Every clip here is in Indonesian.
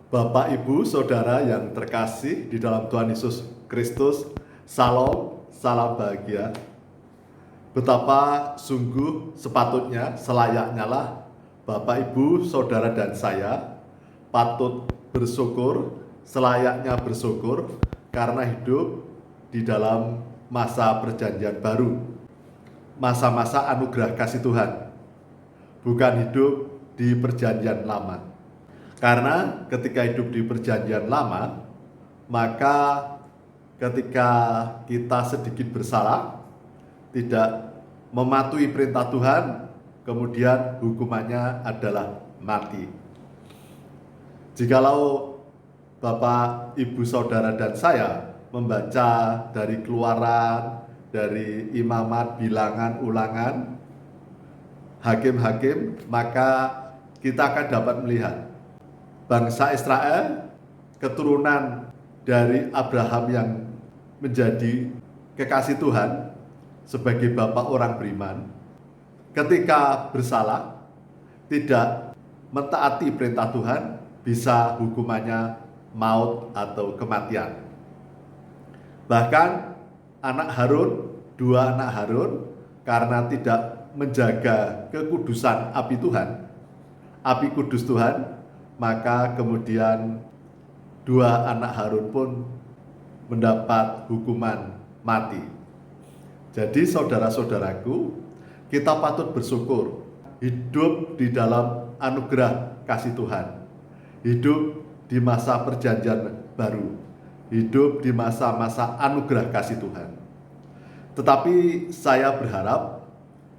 Bapak, Ibu, Saudara yang terkasih di dalam Tuhan Yesus Kristus, Salam, salam bahagia. Betapa sungguh sepatutnya, selayaknya lah Bapak, Ibu, Saudara dan saya patut bersyukur, selayaknya bersyukur karena hidup di dalam masa perjanjian baru, masa-masa anugerah kasih Tuhan, bukan hidup di perjanjian lama. Karena ketika hidup di perjanjian lama, maka ketika kita sedikit bersalah, tidak mematuhi perintah Tuhan, kemudian hukumannya adalah mati. Jikalau Bapak, Ibu, Saudara, dan saya membaca dari Keluaran, dari Imamat, Bilangan, Ulangan, Hakim-Hakim, maka kita akan dapat melihat bangsa Israel, keturunan dari Abraham yang menjadi kekasih Tuhan sebagai bapak orang beriman, ketika bersalah, tidak mentaati perintah Tuhan, bisa hukumannya maut atau kematian. Bahkan anak Harun, dua anak Harun, karena tidak menjaga kekudusan api Tuhan, api kudus Tuhan, maka kemudian dua anak Harun pun mendapat hukuman mati. Jadi saudara-saudaraku, kita patut bersyukur hidup di dalam anugerah kasih Tuhan, hidup di masa perjanjian baru, hidup di masa-masa anugerah kasih Tuhan. Tetapi saya berharap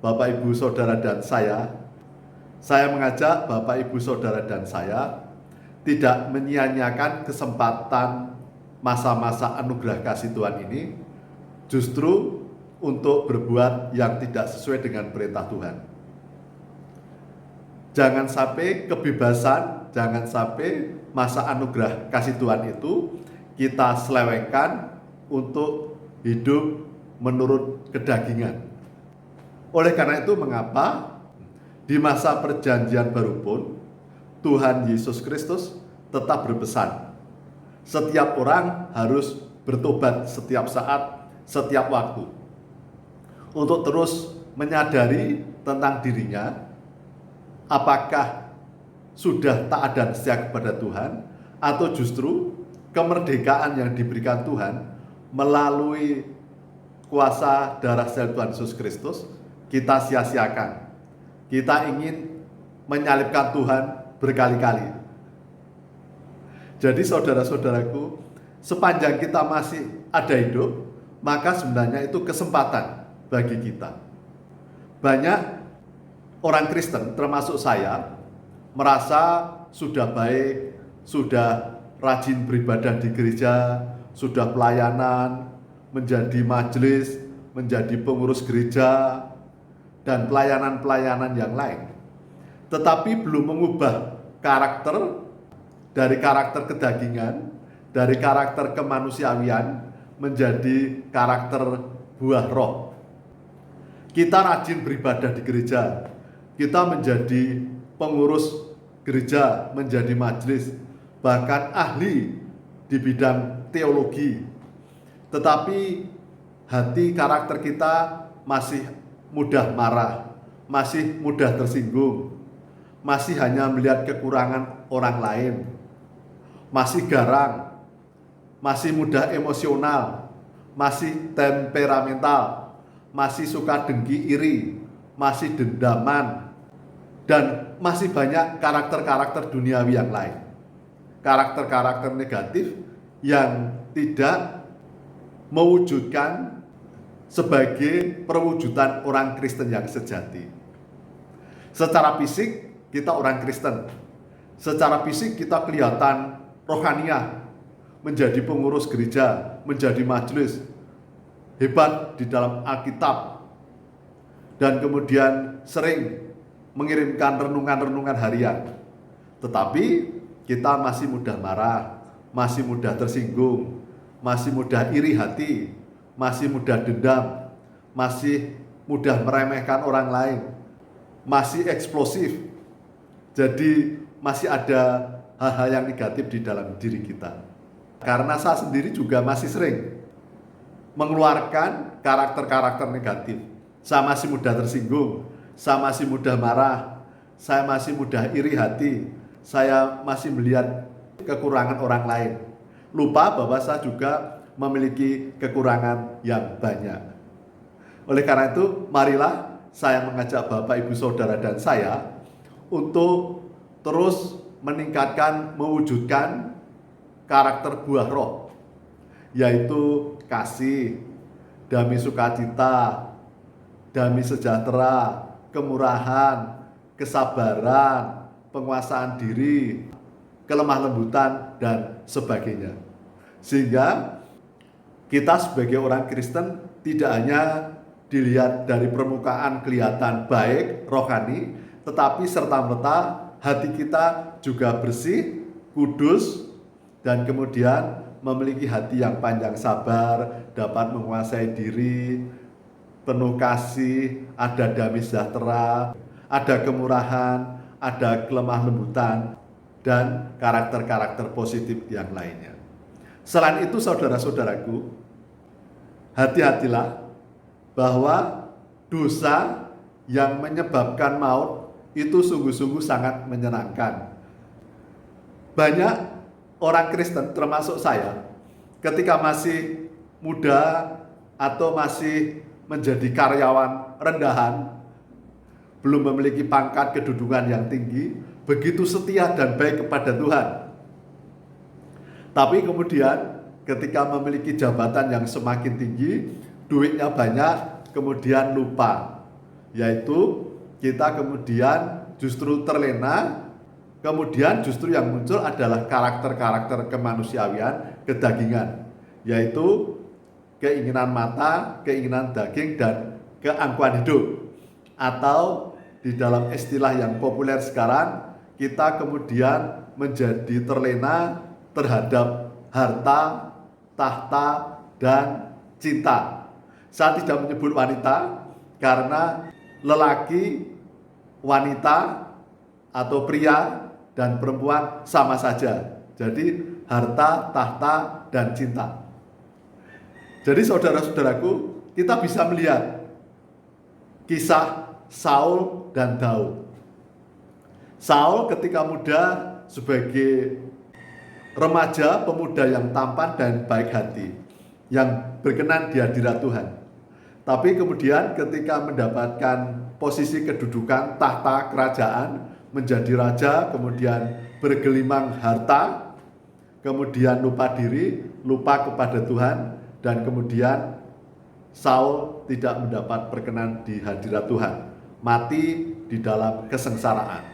Bapak, Ibu, Saudara, dan saya mengajak Bapak, Ibu, Saudara, dan saya tidak menyia-nyiakan kesempatan masa-masa anugerah kasih Tuhan ini justru untuk berbuat yang tidak sesuai dengan perintah Tuhan. Jangan sampai kebebasan, jangan sampai masa anugerah kasih Tuhan itu kita selewengkan untuk hidup menurut kedagingan. Oleh karena itu, mengapa di masa perjanjian baru pun Tuhan Yesus Kristus tetap berpesan, setiap orang harus bertobat setiap saat, setiap waktu, untuk terus menyadari tentang dirinya, apakah sudah taat dan setia kepada Tuhan, atau justru kemerdekaan yang diberikan Tuhan melalui kuasa darah salib Tuhan Yesus Kristus kita sia-siakan. Kita ingin menyalibkan Tuhan berkali-kali. Jadi saudara-saudaraku, sepanjang kita masih ada hidup, maka sebenarnya itu kesempatan bagi kita. Banyak orang Kristen, termasuk saya, merasa sudah baik, sudah rajin beribadah di gereja, sudah pelayanan, menjadi majelis, menjadi pengurus gereja, dan pelayanan-pelayanan yang lain, tetapi belum mengubah karakter dari karakter kedagingan, dari karakter kemanusiawian menjadi karakter buah roh. Kita rajin beribadah di gereja, kita menjadi pengurus gereja, menjadi majelis, bahkan ahli di bidang teologi, tetapi hati karakter kita masih mudah marah, masih mudah tersinggung, masih hanya melihat kekurangan orang lain, masih garang, masih mudah emosional, masih temperamental, masih suka dengki iri, masih dendaman, dan masih banyak karakter-karakter duniawi yang lain, karakter-karakter negatif yang tidak mewujudkan sebagai perwujudan orang Kristen yang sejati. Secara fisik kita orang Kristen, secara fisik kita kelihatan rohaniah, menjadi pengurus gereja, menjadi majelis, hebat di dalam Alkitab, dan kemudian sering mengirimkan renungan-renungan harian. Tetapi kita masih mudah marah, masih mudah tersinggung, masih mudah iri hati, masih mudah dendam, masih mudah meremehkan orang lain, masih eksplosif. Jadi masih ada hal-hal yang negatif di dalam diri kita. Karena saya sendiri juga masih sering mengeluarkan karakter-karakter negatif. Saya masih mudah tersinggung, saya masih mudah marah, saya masih mudah iri hati, saya masih melihat kekurangan orang lain. Lupa bahwa saya juga memiliki kekurangan yang banyak. Oleh karena itu, marilah saya mengajak Bapak, Ibu, Saudara, dan saya untuk terus meningkatkan, mewujudkan karakter buah roh, yaitu kasih, damai sukacita, damai sejahtera, kemurahan, kesabaran, penguasaan diri, kelemah lembutan, dan sebagainya. Sehingga kita sebagai orang Kristen tidak hanya dilihat dari permukaan kelihatan baik, rohani, tetapi serta-merta hati kita juga bersih, kudus, dan kemudian memiliki hati yang panjang sabar, dapat menguasai diri, penuh kasih, ada damai sejahtera, ada kemurahan, ada kelemah lembutan, dan karakter-karakter positif yang lainnya. Selain itu, saudara-saudaraku, hati-hatilah bahwa dosa yang menyebabkan maut itu sungguh-sungguh sangat menyenangkan. Banyak orang Kristen termasuk saya, ketika masih muda atau masih menjadi karyawan rendahan, belum memiliki pangkat kedudukan yang tinggi, begitu setia dan baik kepada Tuhan. Tapi kemudian ketika memiliki jabatan yang semakin tinggi, duitnya banyak, kemudian lupa. Yaitu kita kemudian justru terlena, kemudian justru yang muncul adalah karakter-karakter kemanusiawian, kedagingan. Yaitu keinginan mata, keinginan daging, dan keangkuhan hidup. Atau di dalam istilah yang populer sekarang, kita kemudian menjadi terlena terhadap harta, tahta, dan cinta. Saya tidak menyebut wanita karena lelaki, wanita, atau pria dan perempuan sama saja. Jadi harta, tahta, dan cinta. Jadi saudara-saudaraku, kita bisa melihat kisah Saul dan Daud. Saul ketika muda sebagai remaja, pemuda yang tampan dan baik hati, yang berkenan di hadirat Tuhan. Tapi kemudian ketika mendapatkan posisi kedudukan tahta kerajaan, menjadi raja, kemudian bergelimang harta, kemudian lupa diri, lupa kepada Tuhan, dan kemudian Saul tidak mendapat perkenan di hadirat Tuhan, mati di dalam kesengsaraan.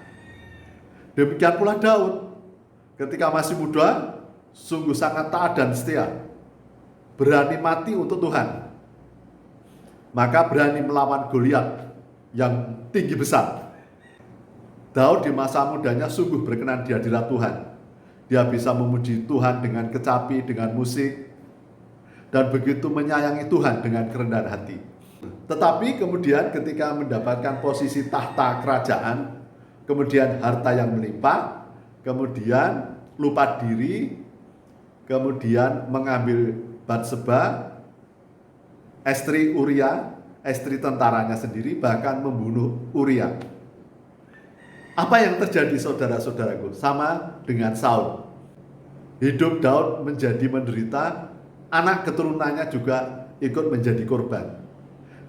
Demikian pula Daud, ketika masih muda, sungguh sangat taat dan setia, berani mati untuk Tuhan, maka berani melawan Goliat yang tinggi besar. Daud di masa mudanya sungguh berkenan di hadirat Tuhan. Dia bisa memuji Tuhan dengan kecapi, dengan musik, dan begitu menyayangi Tuhan dengan kerendahan hati. Tetapi kemudian ketika mendapatkan posisi tahta kerajaan, kemudian harta yang melimpah, kemudian lupa diri, kemudian mengambil Batseba, istri Uria, istri tentaranya sendiri, bahkan membunuh Uria. Apa yang terjadi saudara-saudaraku? Sama dengan Saul. Hidup Daud menjadi menderita, anak keturunannya juga ikut menjadi korban.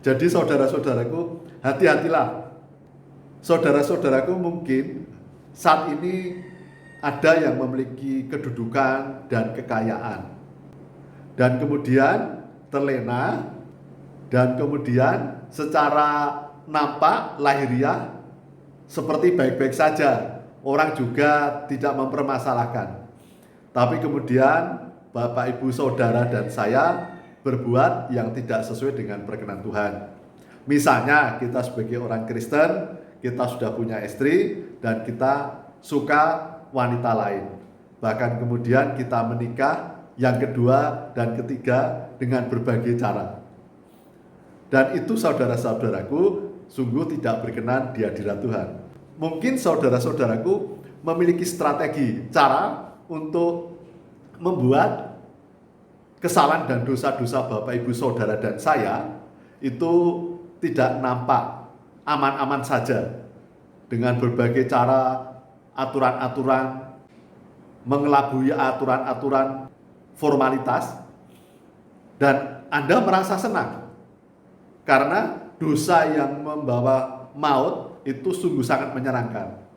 Jadi saudara-saudaraku, hati-hatilah. Saudara-saudaraku mungkin saat ini ada yang memiliki kedudukan dan kekayaan, dan kemudian terlena, dan kemudian secara nampak lahiriah seperti baik-baik saja, orang juga tidak mempermasalahkan. Tapi kemudian Bapak, Ibu, Saudara, dan saya berbuat yang tidak sesuai dengan perkenan Tuhan. Misalnya kita sebagai orang Kristen, kita sudah punya istri dan kita suka wanita lain. Bahkan kemudian kita menikah yang kedua dan ketiga dengan berbagai cara. Dan itu saudara-saudaraku sungguh tidak berkenan di hadirat Tuhan. Mungkin saudara-saudaraku memiliki strategi, cara untuk membuat kesalahan dan dosa-dosa Bapak, Ibu, Saudara, dan saya itu tidak nampak aman-aman saja dengan berbagai cara, aturan-aturan, mengelabui aturan-aturan formalitas, dan Anda merasa senang karena dosa yang membawa maut itu sungguh sangat menyenangkan.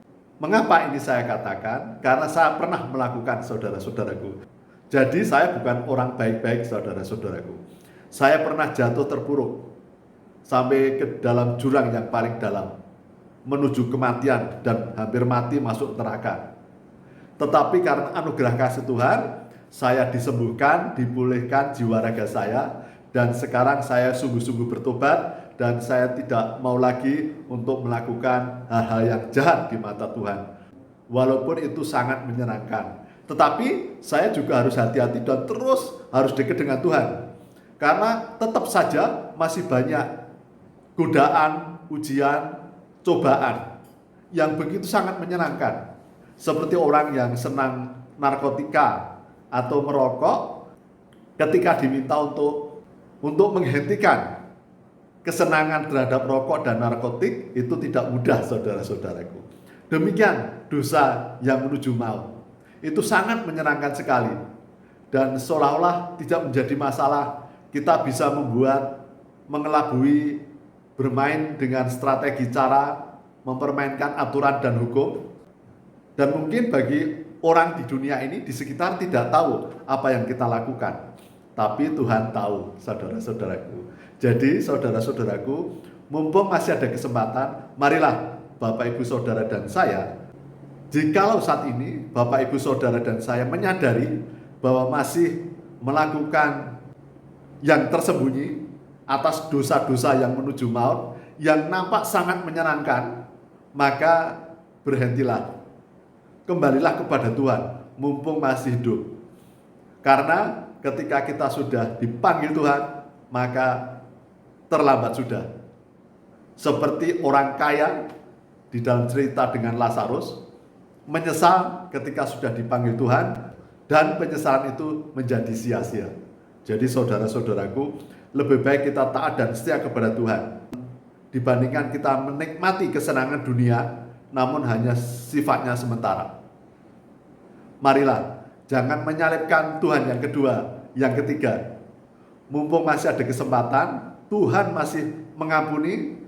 Mengapa ini saya katakan? Karena saya pernah melakukan, saudara-saudaraku. Jadi saya bukan orang baik-baik, saudara-saudaraku. Saya pernah jatuh terpuruk sampai ke dalam jurang yang paling dalam, menuju kematian dan hampir mati masuk neraka. Tetapi karena anugerah kasih Tuhan, saya disembuhkan, dipulihkan jiwa raga saya, dan sekarang saya sungguh-sungguh bertobat, dan saya tidak mau lagi untuk melakukan hal-hal yang jahat di mata Tuhan. Walaupun itu sangat menyenangkan, tetapi saya juga harus hati-hati dan terus harus dekat dengan Tuhan. Karena tetap saja masih banyak godaan, ujian, cobaan yang begitu sangat menyenangkan. Seperti orang yang senang narkotika atau merokok, ketika diminta untuk menghentikan kesenangan terhadap rokok dan narkotik, itu tidak mudah, saudara-saudaraku. Demikian dosa yang menuju maut. Itu sangat menyenangkan sekali. Dan seolah-olah tidak menjadi masalah, kita bisa mengelabui, bermain dengan strategi cara, mempermainkan aturan dan hukum. Dan mungkin bagi orang di dunia ini, di sekitar tidak tahu apa yang kita lakukan. Tapi Tuhan tahu, saudara-saudaraku. Jadi saudara-saudaraku, mumpung masih ada kesempatan, marilah Bapak, Ibu, Saudara, dan saya, jikalau saat ini Bapak, Ibu, Saudara, dan saya menyadari bahwa masih melakukan yang tersembunyi atas dosa-dosa yang menuju maut, yang nampak sangat menyenangkan, maka berhentilah. Kembalilah kepada Tuhan, mumpung masih hidup. Karena ketika kita sudah dipanggil Tuhan, maka terlambat sudah. Seperti orang kaya di dalam cerita dengan Lazarus, menyesal ketika sudah dipanggil Tuhan, dan penyesalan itu menjadi sia-sia. Jadi saudara-saudaraku, lebih baik kita taat dan setia kepada Tuhan, dibandingkan kita menikmati kesenangan dunia, namun hanya sifatnya sementara. Marilah, jangan menyalipkan Tuhan yang kedua, yang ketiga. Mumpung masih ada kesempatan, Tuhan masih mengampuni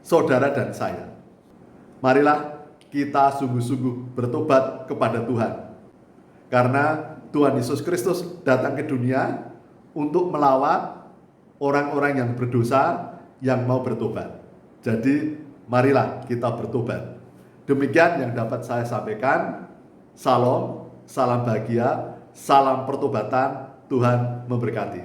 saudara dan saya. Marilah kita sungguh-sungguh bertobat kepada Tuhan. Karena Tuhan Yesus Kristus datang ke dunia untuk melawat orang-orang yang berdosa yang mau bertobat. Jadi marilah kita bertobat. Demikian yang dapat saya sampaikan. Salam, salam bahagia, salam pertobatan, Tuhan memberkati.